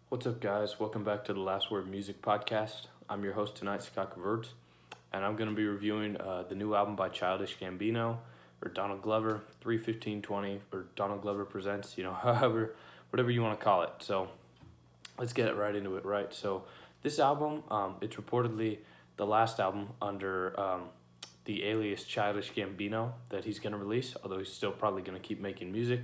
What's up, guys? Welcome back to the Last Word Music Podcast. I'm your host tonight, Scott Converts, and I'm going to be reviewing the new album by Childish Gambino, or Donald Glover, 31520, or Donald Glover Presents, however, whatever you want to call it. So let's get right into it, right? So this album, it's reportedly the last album under the alias Childish Gambino that he's going to release, although he's still probably going to keep making music.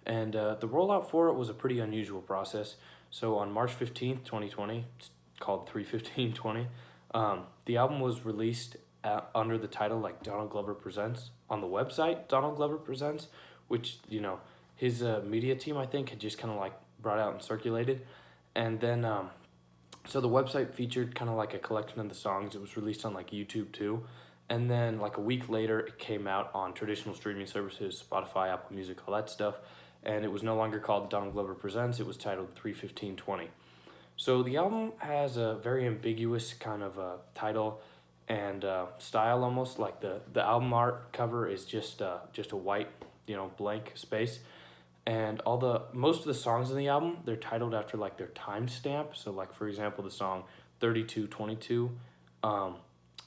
And the rollout for it was a pretty unusual process. So on March 15th, 2020, it's called 31520, the album was released under the title like Donald Glover Presents on the website Donald Glover Presents, which, his media team, I think, had just kind of like brought out and circulated. And then, so the website featured kind of like a collection of the songs. It was released on like YouTube too. And then like a week later, it came out on traditional streaming services, Spotify, Apple Music, all that stuff. And it was no longer called Donald Glover Presents. It was titled 31520. So the album has a very ambiguous kind of title and style almost. Like the album art cover is just a white, blank space. And most of the songs in the album, they're titled after like their timestamp. So like, for example, the song 3222,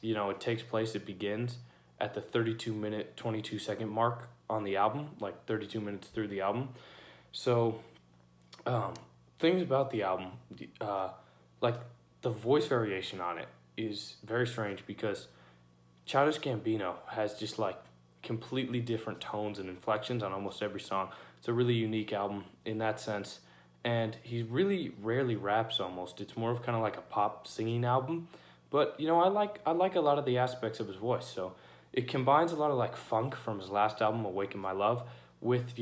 it begins at the 32-minute, 22-second mark on the album, like 32 minutes through the album. So, things about the album, like the voice variation on it is very strange because Childish Gambino has just like completely different tones and inflections on almost every song. It's a really unique album in that sense. And he really rarely raps almost. It's more of kind of like a pop singing album. But, I like a lot of the aspects of his voice. So it combines a lot of like funk from his last album, Awaken My Love, with,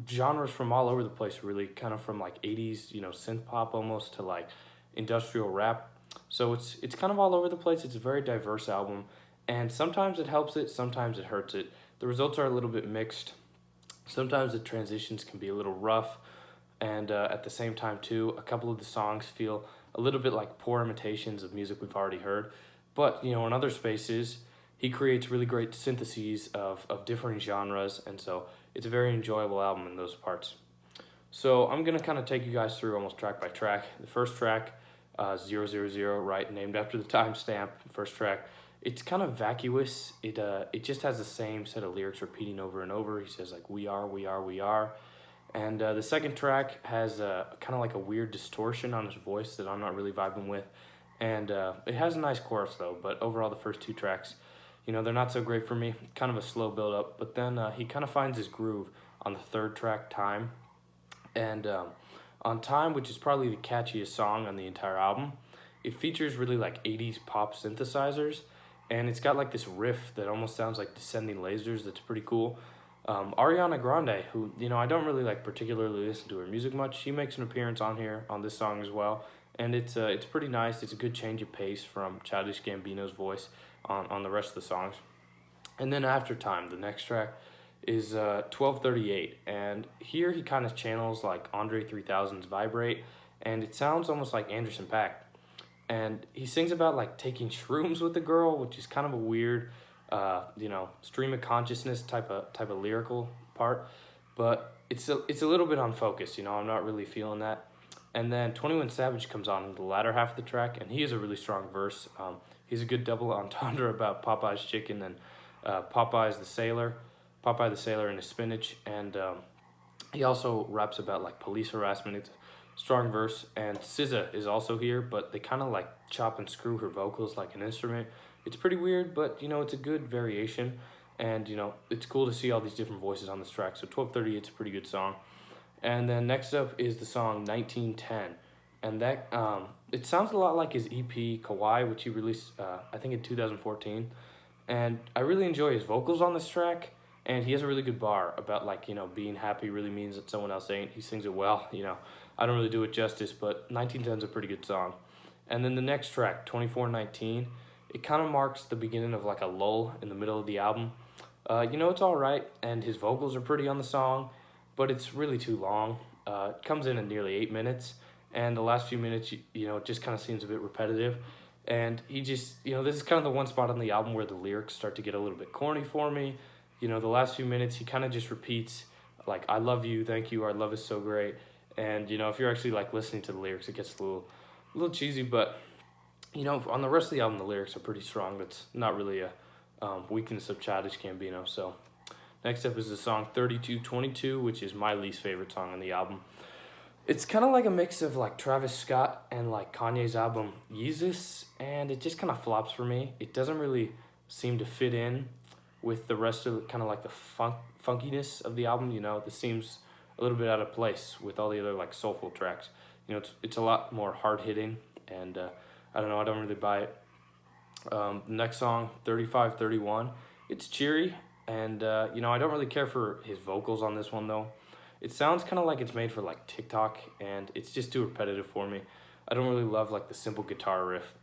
genres from all over the place, really, kind of from like 80s, synth pop almost to like industrial rap. So it's kind of all over the place. It's a very diverse album, and sometimes it helps it, sometimes it hurts it. The results are a little bit mixed. Sometimes the transitions can be a little rough, and at the same time too, a couple of the songs feel a little bit like poor imitations of music we've already heard. But in other spaces, he creates really great syntheses of different genres, and so it's a very enjoyable album in those parts. So I'm going to kind of take you guys through almost track by track. The first track, 000, right, named after the timestamp, first track, it's kind of vacuous. It just has the same set of lyrics repeating over and over. He says like, we are, we are, we are. And the second track has kind of like a weird distortion on his voice that I'm not really vibing with. And it has a nice chorus though, but overall the first two tracks, they're not so great for me. Kind of a slow build up, but then he kind of finds his groove on the third track, Time. And on Time, which is probably the catchiest song on the entire album, it features really like 80s pop synthesizers, and it's got like this riff that almost sounds like descending lasers. That's pretty cool. Ariana Grande, who I don't really like particularly listen to her music much, she makes an appearance on here on this song as well, and it's pretty nice. It's a good change of pace from Childish Gambino's voice on the rest of the songs. And then after Time, the next track is 1238, and here he kind of channels like Andre 3000's Vibrate, and it sounds almost like Anderson .Paak. And he sings about like taking shrooms with the girl, which is kind of a weird, stream of consciousness type of lyrical part, but it's a little bit unfocused. I'm not really feeling that. And then 21 Savage comes on in the latter half of the track, and he has a really strong verse. He's a good double entendre about Popeye's chicken and Popeye the Sailor and his spinach, and he also raps about like police harassment. It's a strong verse, and SZA is also here, but they kind of like chop and screw her vocals like an instrument. It's pretty weird, but it's a good variation, and it's cool to see all these different voices on this track. So 1238 is a pretty good song. And then next up is the song 1910, and that it sounds a lot like his EP Kauai, which he released I think in 2014. And I really enjoy his vocals on this track, and he has a really good bar about like being happy really means that someone else ain't. He sings it well. I don't really do it justice, but 1910 is a pretty good song. And then the next track, 2419, it kind of marks the beginning of like a lull in the middle of the album. It's all right, and his vocals are pretty on the song, but it's really too long. It comes in at nearly 8 minutes, and the last few minutes, it just kind of seems a bit repetitive. And he just, this is kind of the one spot on the album where the lyrics start to get a little bit corny for me. The last few minutes, he kind of just repeats, like, I love you, thank you, our love is so great. And if you're actually like listening to the lyrics, it gets a little cheesy, but on the rest of the album, the lyrics are pretty strong. That's not really a weakness of Childish Gambino. So next up is the song 3222, which is my least favorite song on the album. It's kind of like a mix of like Travis Scott and like Kanye's album Yeezus, and it just kind of flops for me. It doesn't really seem to fit in with the rest of kind of like the funkiness of the album. This seems a little bit out of place with all the other like soulful tracks. It's a lot more hard hitting, and I don't know, I don't really buy it. Next song, 3531. It's cheery, and I don't really care for his vocals on this one though. It sounds kind of like it's made for like TikTok, and it's just too repetitive for me. I don't really love like the simple guitar riff.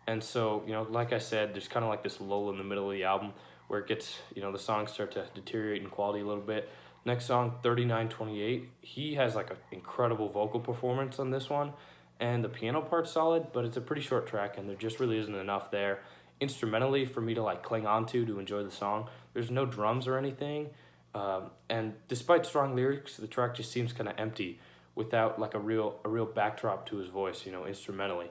And so, like I said, there's kind of like this lull in the middle of the album where it gets, the songs start to deteriorate in quality a little bit. Next song, 3928. He has like an incredible vocal performance on this one, and the piano part's solid, but it's a pretty short track, and there just really isn't enough there instrumentally for me to like cling on to enjoy the song. There's no drums or anything, and despite strong lyrics, the track just seems kind of empty without like a real backdrop to his voice, instrumentally.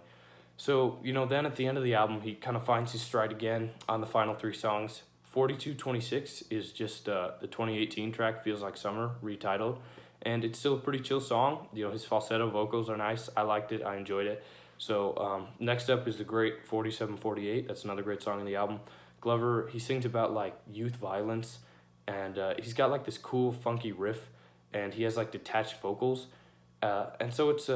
So, then at the end of the album, he kind of finds his stride again on the final three songs. 4226 is just the 2018 track, Feels Like Summer, retitled. And it's still a pretty chill song. His falsetto vocals are nice. I liked it. I enjoyed it. So next up is the great 4748. That's another great song in the album. Glover, he sings about like youth violence, and he's got like this cool funky riff, and he has like detached vocals. And so it's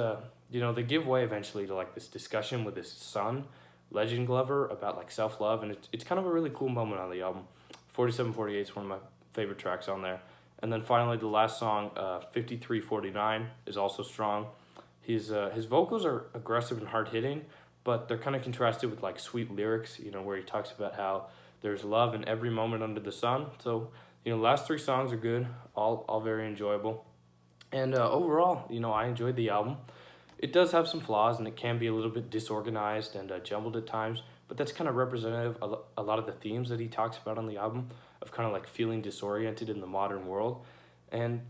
they give way eventually to like this discussion with his son, Legend Glover, about like self-love, and it's kind of a really cool moment on the album. 4748 is one of my favorite tracks on there. And then finally the last song, 5349, is also strong. His vocals are aggressive and hard-hitting, but they're kind of contrasted with like sweet lyrics, where he talks about how there's love in every moment under the sun. So, last three songs are good, all very enjoyable. And overall, I enjoyed the album. It does have some flaws, and it can be a little bit disorganized and jumbled at times, but that's kind of representative of a lot of the themes that he talks about on the album, of kind of like feeling disoriented in the modern world. And,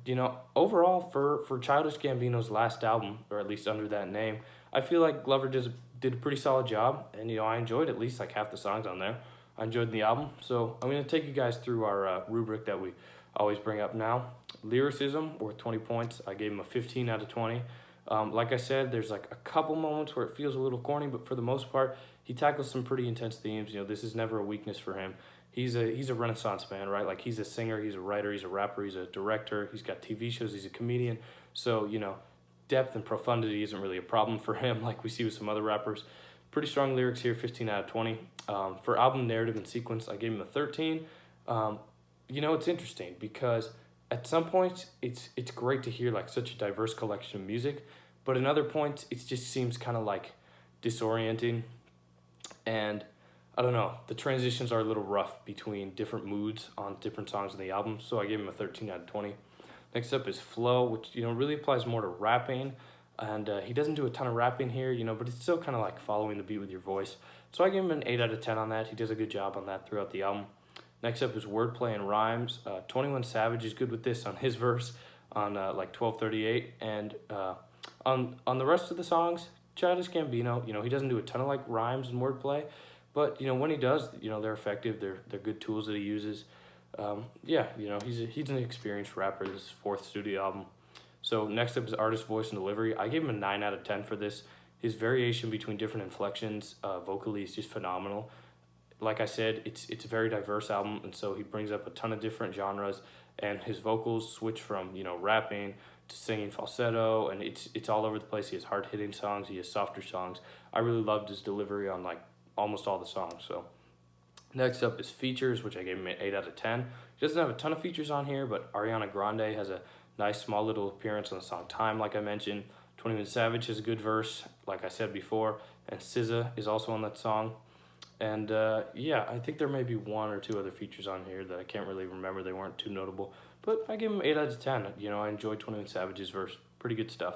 overall, for Childish Gambino's last album, or at least under that name, I feel like Glover did a pretty solid job, and, I enjoyed at least like half the songs on there. I enjoyed the album, so I'm going to take you guys through our rubric that we always bring up now. Lyricism, worth 20 points. I gave him a 15 out of 20. Like I said, there's like a couple moments where it feels a little corny, but for the most part, he tackles some pretty intense themes. This is never a weakness for him. He's a Renaissance man, right? Like he's a singer, he's a writer, he's a rapper, he's a director, he's got TV shows, he's a comedian. So, depth and profundity isn't really a problem for him like we see with some other rappers. Pretty strong lyrics here, 15 out of 20. For album narrative and sequence, I gave him a 13. It's interesting because at some points it's great to hear like such a diverse collection of music, but in other points it just seems kind of like disorienting, and I don't know, the transitions are a little rough between different moods on different songs in the album, so I gave him a 13 out of 20. Next up is flow, which really applies more to rapping, and he doesn't do a ton of rapping here, but it's still kind of like following the beat with your voice, so I gave him an 8 out of 10 on that. He does a good job on that throughout the album. Next up is wordplay and rhymes. 21 Savage is good with this on his verse on like 1238, and on the rest of the songs, Childish Gambino, he doesn't do a ton of like rhymes and wordplay, but when he does, they're effective. They're good tools that he uses. He's an experienced rapper. This is his fourth studio album. So next up is artist voice and delivery. I gave him a 9 out of 10 for this. His variation between different inflections vocally is just phenomenal. Like I said, it's a very diverse album, and so he brings up a ton of different genres, and his vocals switch from rapping to singing falsetto, and it's all over the place. He has hard-hitting songs, he has softer songs. I really loved his delivery on like almost all the songs. So next up is features, which I gave him an 8 out of 10. He doesn't have a ton of features on here, but Ariana Grande has a nice small little appearance on the song Time, like I mentioned. 21 Savage has a good verse, like I said before, and SZA is also on that song. And I think there may be one or two other features on here that I can't really remember. They weren't too notable, but I give him 8 out of 10. I enjoyed 21 Savage's verse. Pretty good stuff.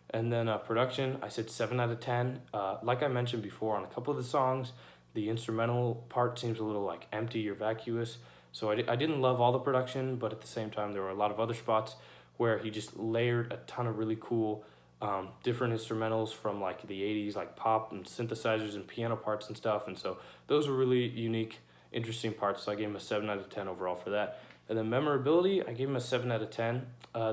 And then production, I said 7 out of 10. Like I mentioned before, on a couple of the songs, the instrumental part seems a little like empty or vacuous. So I didn't love all the production, but at the same time, there were a lot of other spots where he just layered a ton of really cool different instrumentals from like the 80s, like pop and synthesizers and piano parts and stuff. And so those were really unique, interesting parts. So I gave him a 7 out of 10 overall for that. And then memorability, I gave him a 7 out of 10.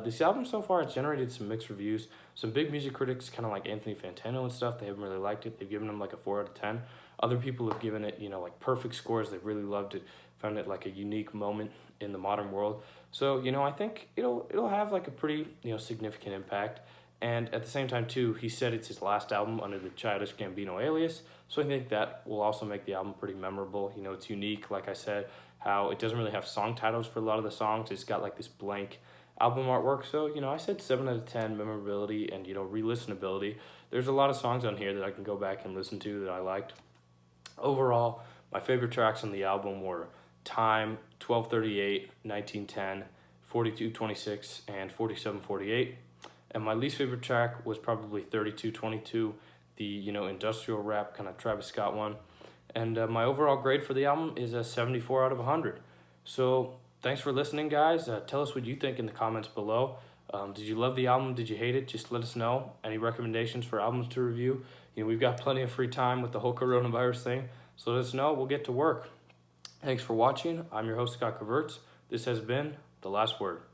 This album so far has generated some mixed reviews. Some big music critics, kind of like Anthony Fantano and stuff, they haven't really liked it. They've given him like a 4 out of 10. Other people have given it, like perfect scores. They really loved it, found it like a unique moment in the modern world. So, I think it'll have like a pretty, significant impact. And at the same time, too, he said it's his last album under the Childish Gambino alias. So I think that will also make the album pretty memorable. It's unique, like I said, how it doesn't really have song titles for a lot of the songs. It's got like this blank album artwork. So, I said 7 out of 10 memorability and, re-listenability. There's a lot of songs on here that I can go back and listen to that I liked. Overall, my favorite tracks on the album were Time, 1238, 1910, 4226, and 4748. And my least favorite track was probably 3222, the, industrial rap kind of Travis Scott one. And my overall grade for the album is a 74 out of 100. So thanks for listening, guys. Tell us what you think in the comments below. Did you love the album? Did you hate it? Just let us know. Any recommendations for albums to review? We've got plenty of free time with the whole coronavirus thing. So let us know. We'll get to work. Thanks for watching. I'm your host, Scott Caverts. This has been The Last Word.